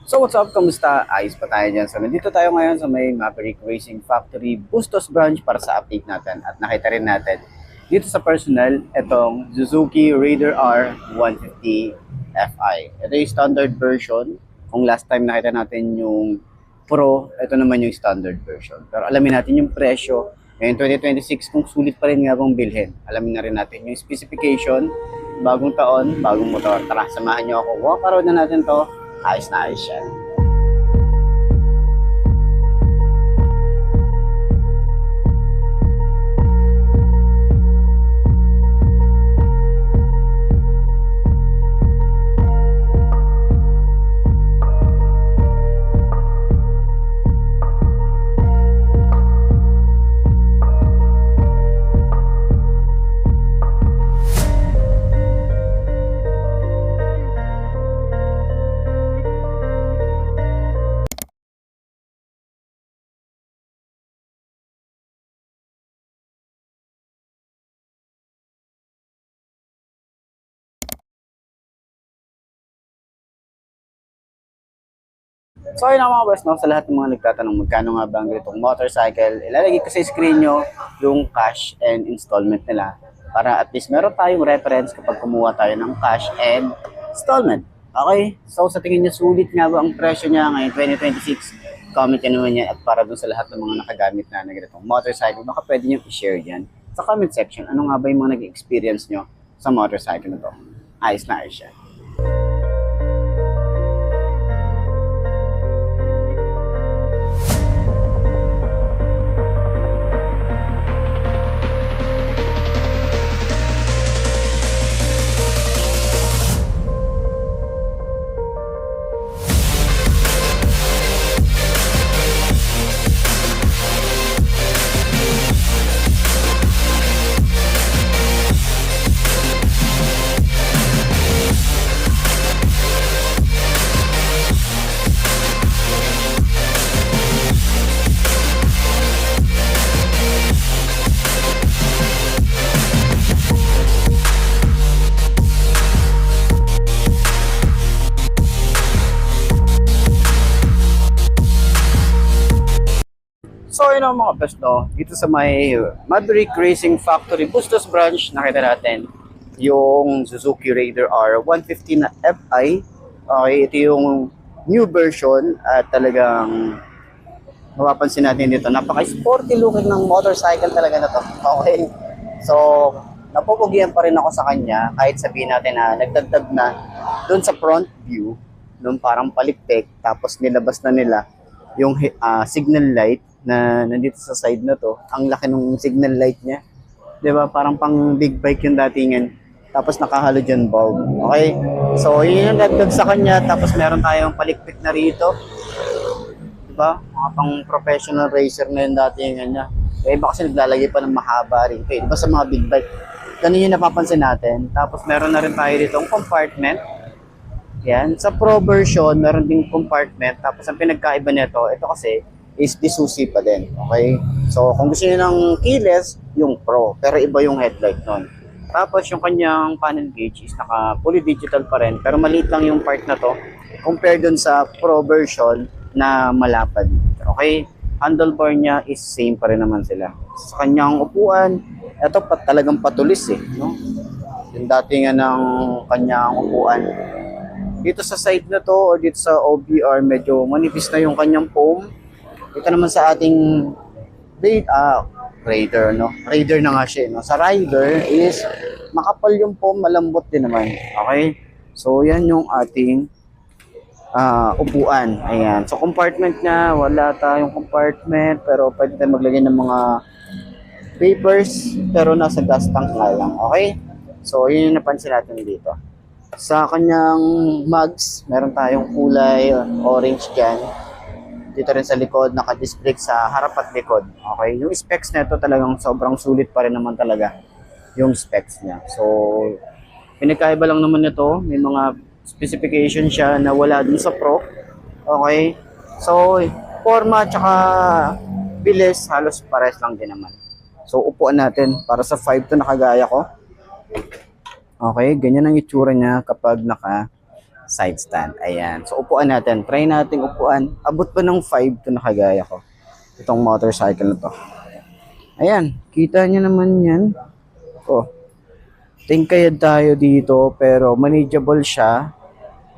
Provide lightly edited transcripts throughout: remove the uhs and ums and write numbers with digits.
So what's up? Kamusta? Ayos pa tayo dyan. So nandito tayo ngayon sa may Maverick Racing Factory Bustos branch para sa update natin. At nakita rin natin dito sa personal itong Suzuki Raider R 150 Fi. Ito yung standard version. Kung last time nakita natin yung Pro, ito naman yung standard version. Pero alamin natin yung presyo. Ngayon 2026 kung sulit pa rin nga bang bilhin. Alamin na rin natin yung specification, bagong taon, bagong motor. Tara, samahan nyo ako. Walk around na natin to. Ayos na ayos yan. So ayun nga mga boss, no? Sa lahat ng mga nagtatanong magkano nga ba ang ganitong motorcycle, ilalagay ko sa screen nyo yung cash and installment nila para at least meron tayong reference kapag kumuha tayo ng cash and installment. Okay? So sa tingin nyo, sulit nga ba ang presyo niya ngayon 2026? Comment nyo naman yan at para dun sa lahat ng mga nakagamit na ganitong motorcycle, baka pwede nyo i-share yan sa comment section. Ano nga ba yung mga nag-experience nyo sa motorcycle na to? Ayos na ayos yan. So yun ang mga best, no? Dito sa may Maverick Racing Factory Bustos branch, nakita natin yung Suzuki Raider R 150 na Fi. Okay, ito yung new version at talagang mapapansin natin dito. Napaka-sporty looking ng motorcycle talaga na to. Okay. So, napupugian pa rin ako sa kanya kahit sabihin natin na nagdagdag na doon sa front view, nung parang palikpik, tapos nilabas na nila yung signal light na nandito sa side na to. Ang laki ng signal light niya. 'Di ba? Parang pang big bike yung datingan. Tapos naka-halogen bulb. Okay? So, yun yung nagdag sa kanya. Tapos meron tayong palikpik na rito. 'Di ba? Mga pang professional racer na yung datingan niya. Eh, iba kasi naglalagay pa ng mahaba rin. Okay, 'di ba sa mga big bike? Ganun yung napapansin natin. Tapos meron na rin tayo dito ang compartment. Yan. Sa Pro version, meron ding compartment. Tapos ang pinagkaiba nito, ito kasi is disusi pa din. Okay? So, kung gusto niyo ng keyless, yung Pro. Pero iba yung headlight nun. Tapos yung kanyang panel gauge is naka fully digital pa rin. Pero maliit lang yung part na to compared dun sa Pro version na malapad. Okay? Handlebar niya is same pa rin naman sila. Sa kanyang upuan, ito pa talagang patulis eh. No? Yung dating ng kanyang upuan. Dito sa side na to or dito sa OBR, medyo manipis na yung kanyang foam. Dito naman sa ating Raider, no? Raider na nga siya, no? Sa Rider is makapal yung foam, malambot din naman. Okay? So, yan yung ating upuan. Ayan. So, compartment niya, wala tayong compartment, pero pwede tayo maglagay ng mga papers, pero nasa gas tank nga lang. Okay? So, yun yung napansin natin dito. Sa kanyang mugs, meron tayong kulay orange dyan. Dito rin sa likod, naka-disc brake sa harap at likod. Okay, yung specs nito talagang sobrang sulit pa rin naman talaga yung specs niya. So, pinagkaiba lang naman nito, may mga specification siya na wala dun sa Pro. Okay, so forma tsaka bilis, halos pares lang din naman. So, upuan natin para sa 5 to nakagaya ko. Okay, ganyan ang itsura niya kapag naka side stand. Ayan. So, upuan natin. Try natin upuan. Abot ba ng 5 to nakagaya ko? Itong motorcycle na to. Ayan. Kita nyo naman yan. Oh. Tingkayad tayo dito, pero manageable siya.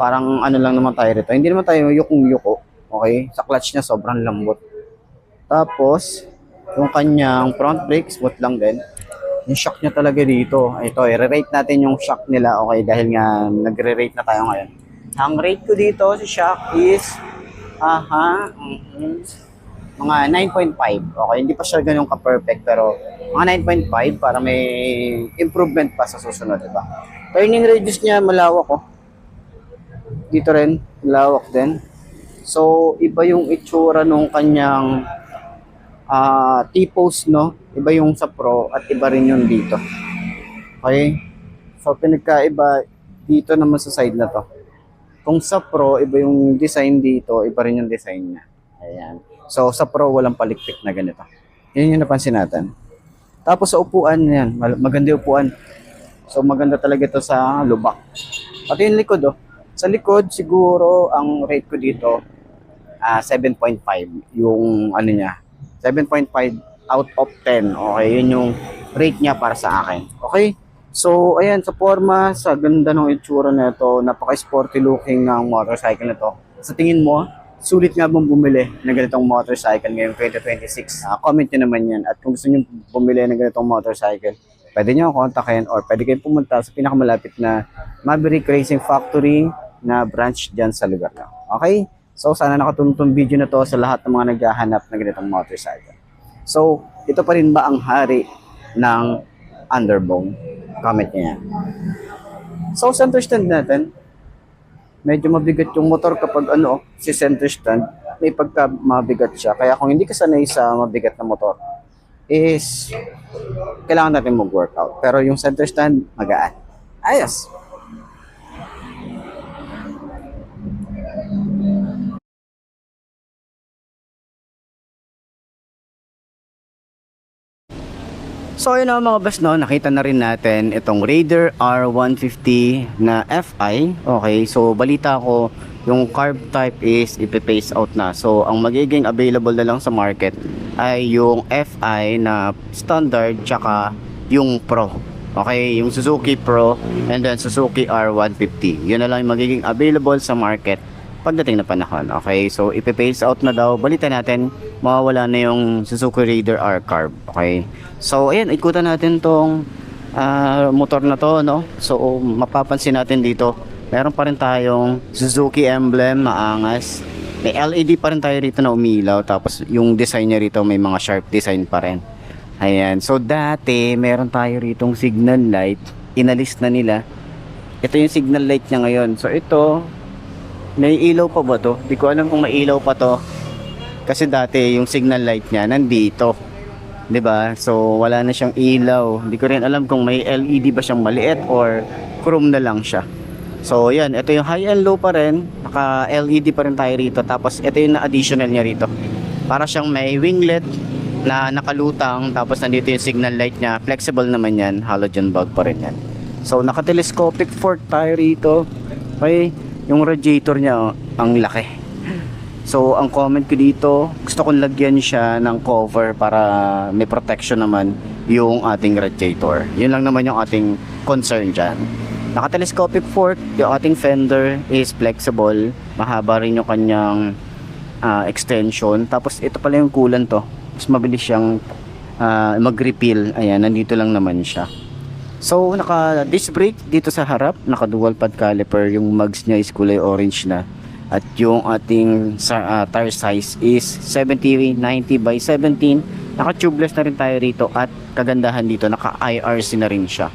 Parang ano lang naman tayo rito. Hindi naman tayo yukong-yuko. Okay? Sa clutch niya, sobrang lambot. Tapos, yung kanyang front brake, smooth lang din. Yung shock niya talaga dito. Ito, i-rate natin yung shock nila. Okay, dahil nga nagre-rate na tayo ngayon. Ang rate ko dito sa shock is mga 9.5. Okay, hindi pa siya ganun ka-perfect, pero mga 9.5 para may improvement pa sa susunod, diba? Turning radius niya malawak, oh. Dito rin, malawak din. So, iba yung itsura nung kanyang T-post, no? Iba yung sa Pro at iba rin yung dito. Okay? So, pinagkaiba dito naman sa side na to. Kung sa Pro, iba yung design dito, iba rin yung design niya. Ayan. So, sa Pro, walang palikpik na ganito. Yun yung napansin natin. Tapos sa upuan, yan. Maganda yung upuan. So, maganda talaga ito sa lubak. Pati yung likod, oh. Sa likod, siguro, ang rate ko dito, 7.5. Yung ano niya, 7.5 out of 10. Okay, yun yung rate niya para sa akin. Okay? So, ayan, sa forma, sa ganda ng itsura na ito, napaka-sporty looking ng motorcycle na ito. Sa tingin mo, sulit nga bang bumili ng ganitong motorcycle ngayong 2026? Comment nyo naman yan. At kung gusto nyo bumili ng ganitong motorcycle, pwede nyo kontakin or pwede kayong pumunta sa pinakamalapit na Maverick Racing Factory na branch dyan sa lugar nyo. Okay? So, sana nakatulong tong video na to sa lahat ng mga naghahanap ng ganitong motorcycle. So, ito pa rin ba ang hari ng underbone? Comment niya yan. So, center stand natin. Medyo mabigat yung motor kapag si center stand. May pagka mabigat siya. Kaya kung hindi ka sanay sa mabigat na motor, is kailangan natin mag-workout. Pero yung center stand, magaan. Ayos! So yun na mga boss, no, nakita na rin natin itong Raider R150 na FI. Okay, so balita ko yung carb type is ipe-phase out na. So ang magiging available na lang sa market ay yung FI na standard tsaka yung Pro. Okay, yung Suzuki Pro and then Suzuki R150. Yun na lang yung magiging available sa market pagdating na panahon. Okay, so ipe-phase out na daw. Balita natin, mawawala na yung Suzuki Raider R Carb. Okay, so ayan, ikutan natin tong motor na to, no? So mapapansin natin dito, meron pa rin tayong Suzuki emblem na angas. May LED pa rin tayo rito na umilaw. Tapos yung design niya rito may mga sharp design pa rin. Ayan, so dati meron tayo ritong signal light. Inalis na nila. Ito yung signal light niya ngayon. So ito, may ilaw pa ba to? Di ko alam kung may ilaw pa to. Kasi dati yung signal light niya nandito. 'Di ba? So wala na siyang ilaw. Hindi ko rin alam kung may LED ba siyang maliit or chrome na lang siya. So yan, ito yung high and low pa rin. Naka LED pa rin tayo rito. Tapos ito yung additional niya rito. Para siyang may winglet na nakalutang. Tapos nandito yung signal light niya. Flexible naman yan. Halogen bulb pa rin yan. So naka-telescopic fork tayo rito. Okay. Yung radiator niya, ang laki. So, ang comment ko dito, gusto kong lagyan siya ng cover para may protection naman yung ating radiator. Yun lang naman yung ating concern dyan. Naka-telescopic fork, yung ating fender is flexible. Mahaba rin yung kanyang extension. Tapos, ito pala yung coolant to. Mas mabilis siyang mag-refill. Ayan, nandito lang naman siya. So, naka-disc brake dito sa harap, naka-dual pad caliper, yung mugs niya is kulay orange na. At yung ating tire size is 70-90 by 17. Naka-tubeless na rin tayo rito at kagandahan dito, naka-IRC na rin siya.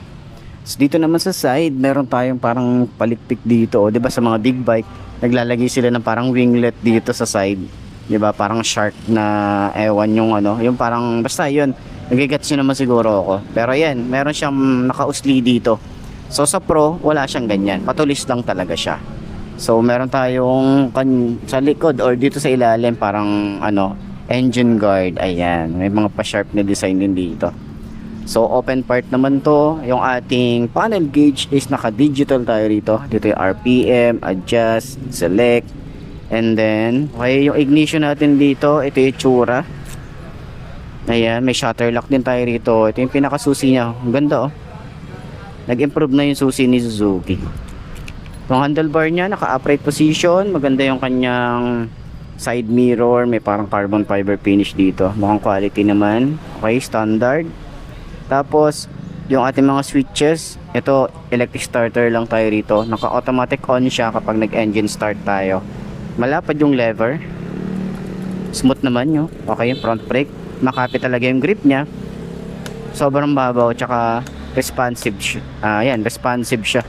So, dito naman sa side, meron tayong parang palikpik dito. O, diba sa mga big bike, naglalagay sila ng parang winglet dito sa side. Diba, parang shark na ewan yung yung parang, basta yun. Nagigets nyo naman siguro ako. Pero yan, meron siyang nakausli dito. So sa Pro, wala siyang ganyan. Patulis lang talaga siya. So meron tayong sa likod or dito sa ilalim parang engine guard. Ayan, may mga pa-sharp na design din dito. So open part naman to. Yung ating panel gauge is naka-digital tayo rito. Dito yung RPM, adjust, select. And then, okay, yung ignition natin dito, ito yung tsura. Ayan, may shutter lock din tayo rito. Ito yung pinakasusi niya. Ang ganda oh. Nag-improve na yung susi ni Suzuki. Yung handlebar niya, naka-upright position. Maganda yung kanyang side mirror. May parang carbon fiber finish dito. Mukhang quality naman. Okay, standard. Tapos, yung ating mga switches, ito, electric starter lang tayo rito. Naka-automatic on siya kapag nag-engine start tayo. Malapad yung lever. Smooth naman yun. Okay, front brake. Makapit talaga yung grip niya. Sobrang babaw, tsaka responsive siya. Responsive siya.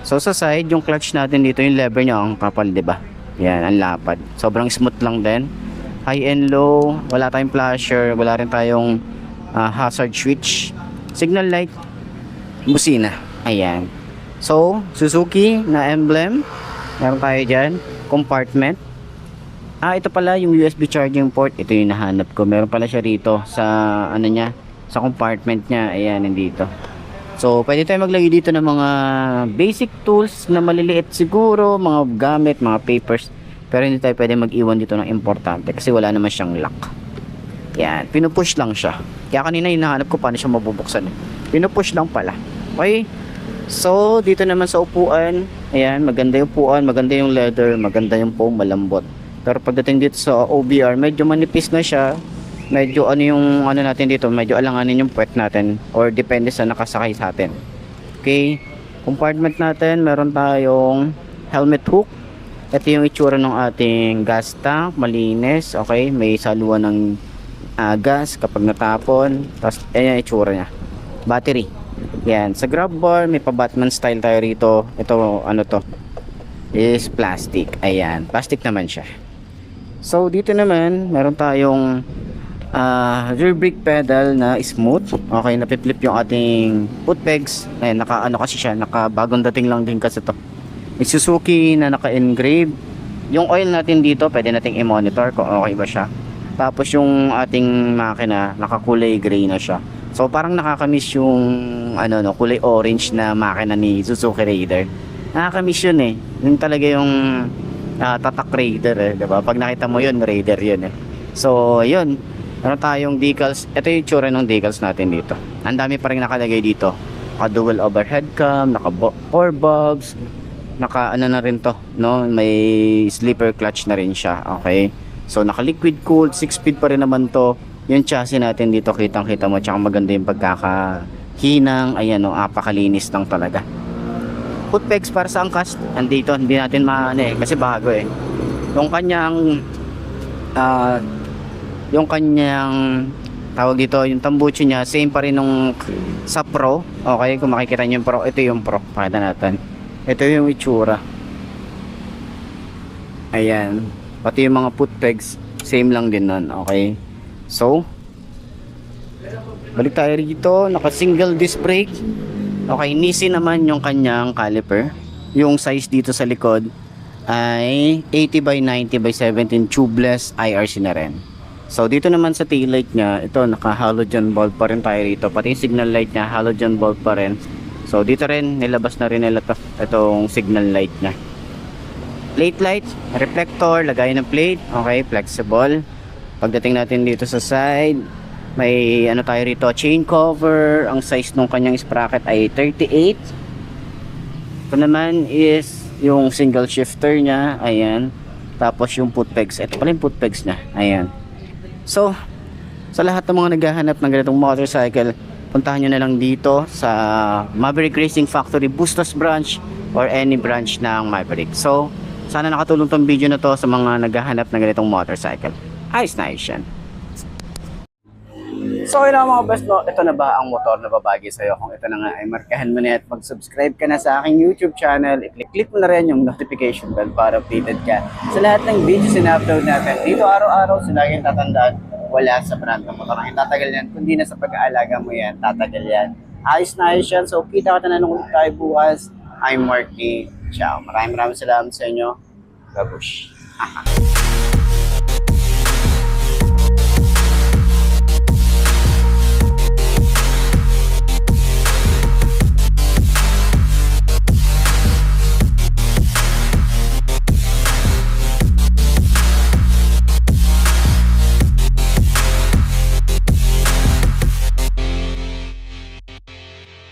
So sa side, yung clutch natin dito, yung lever niya, ang kapal, diba? Yan, ang lapad. Sobrang smooth lang din. High and low, wala tayong flasher, wala rin tayong hazard switch. Signal light, busina. Ayan. So, Suzuki na emblem. Meron tayo dyan. Compartment. Ito pala yung USB charging port. Ito yung nahanap ko. Meron pala siya rito sa ano niya, sa compartment niya. Ayan, nandito. So, pwede tayo maglagay dito ng mga basic tools na maliliit siguro, mga gamit, mga papers. Pero hindi tayo pwede mag-iwan dito ng importante kasi wala naman siyang lock. Yan, pinupush lang siya. Kaya kanina hinahanap ko paano siya mabubuksan. Pinupush lang pala. Okay? So, dito naman sa upuan, ayan, maganda yung upuan, maganda yung leather, maganda yung foam, malambot. Pero pagdating dito sa OBR, medyo manipis na siya. Medyo ano yung ano natin dito, medyo alanganin yung puwet natin or depende sa nakasakay sa atin. Okay, compartment natin, meron tayong helmet hook. Ito yung itsura ng ating gas tank, malinis. Okay, may saluan ng gas kapag natapon. Tapos ayan yung itsura niya. Battery. Yan, sa grab bar may pa Batman style tayo rito. Ito ano to, is plastic. Ayan, plastic naman siya. So dito naman meron tayong rear brake pedal na smooth. Okay, napiflip yung ating foot pegs. Ayan, naka ano kasi siya, naka bagong dating lang din kasi to. May Suzuki na naka-engrave. Yung oil natin dito, pwede nating i-monitor kung okay ba siya. Tapos yung ating makina, nakakulay gray na siya. So parang nakakamiss yung ano no, kulay orange na makina ni Suzuki Raider. Nakakamiss yun eh. Yun talaga yung tatak Raider eh, diba? Pag nakita mo yun, Raider yun eh. So yun, meron tayong decals. Ito yung tsura ng decals natin dito. Ang dami pa rin nakalagay dito. Naka dual overhead cam, naka 4 bulbs, naka ano na rin to, no? May slipper clutch na rin siya. Okay, so naka liquid cooled, 6-speed pa rin naman to. Yung chassis natin dito, kitang kita mo, tsaka maganda yung pagkakahinang. Ayan o, apakalinis lang talaga. Foot pegs para sa angkas, andito, hindi natin maano eh, kasi bago eh. Yung kanyang tawag dito, yung tambucho niya, same pa rin nung sa Pro. Okay, kung makikita niyo yung Pro, ito yung Pro. Pakita natin. Ito yung itsura. Ayan. Pati yung mga foot pegs, same lang din nun. Okay. So, balik tayo rito. Naka single disc brake. Okay, Nissin naman yung kanyang caliper. Yung size dito sa likod ay 80 by 90 by 17 tubeless IRC na rin. So dito naman sa tail light niya, ito naka halogen bulb pa rin tayo rito. Pati yung signal light niya, halogen bulb pa rin. So dito rin, nilabas na rin nila itong signal light niya. Plate light, reflector, lagay ng plate. Okay, flexible. Pagdating natin dito sa side, may ano tayo rito, chain cover. Ang size ng kanyang sprocket ay 38. Ito naman is yung single shifter niya. Ayan. Tapos yung foot pegs. Ito pala yung foot pegs niya. Ayan. So, sa lahat ng mga naghahanap ng ganitong motorcycle, puntahan nyo na lang dito sa Maverick Racing Factory Bustos branch or any branch ng Maverick. So, sana nakatulong tong video na to sa mga naghahanap ng ganitong motorcycle. Ayos na ayos yan. So yun mga best, no, ito na ba ang motor na babagi sa'yo? Kung ito na nga ay markahan mo na at mag-subscribe ka na sa aking YouTube channel, i-click mo na rin yung notification bell para updated ka sa lahat ng videos na upload natin. Dito araw-araw, so laging tatandaan, wala sa brand ng motor ang itatagal yan, kundi na sa pag-aalaga mo yan, tatagal yan. Ayos na ayos yan, so kita ka na ulit tayo bukas. I'm Marky. Ciao. Maraming salamat sa inyo. Babush.